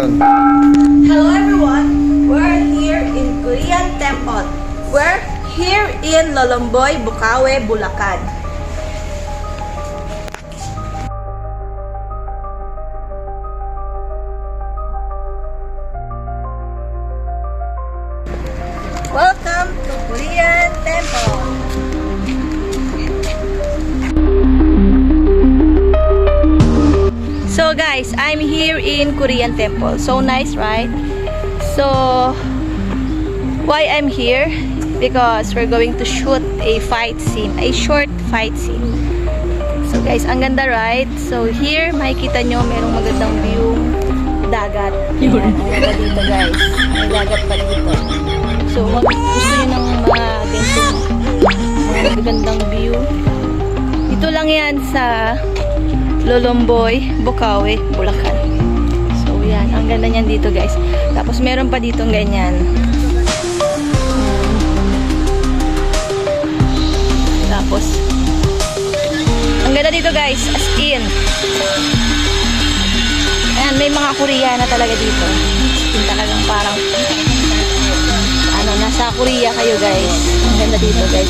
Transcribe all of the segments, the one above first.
yun. Hello everyone! We're here in Korean Temple. We're here in Lolomboy, Bukawi, Bulacan. Welcome to Korean Temple. So guys, I'm here in Korean Temple. So nice, right? So why I'm here? Because we're going to shoot a fight scene, a short fight scene. So guys, ang ganda, right? So here, makikita nyo, merong magandang view, dagat. Ayan, ang ganda dito guys. May dagat pa dito. So gusto nyo ng mga ganitong mga magandang view. Ito lang yan sa Lolomboy, Bukawi, Bulacan. So yan, ang ganda niyan dito guys. Tapos meron pa ditong ganyan. Tapos ang ganda dito guys, as in. Ayan, may mga Koreana talaga dito. Yung talagang parang ano, nasa Korea kayo guys. Ang ganda dito guys.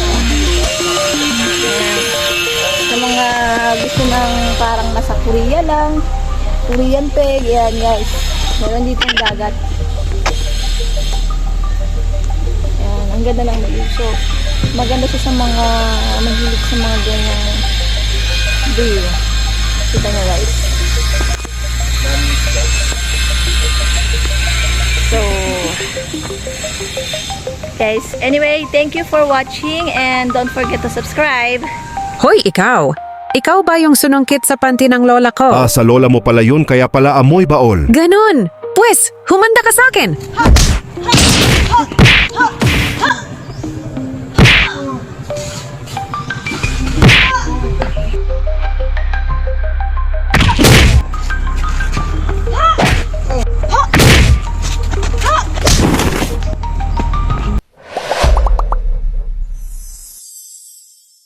Ayan. Sa mga gusto ng parang nasa Korea lang, Korean peg, yan guys. Meron dito yung dagat. Yan, ang ganda ng view. So, maganda siya sa mga mahilig sa mga ganyang view. Kita nyo guys. So, guys, anyway, thank you for watching and don't forget to subscribe. Hoy, ikaw! Ikaw ba yung sunungkit sa panty ng lola ko? Sa lola mo pala yun, kaya pala amoy baol. Ganun! Pwes, humanda ka sa akin!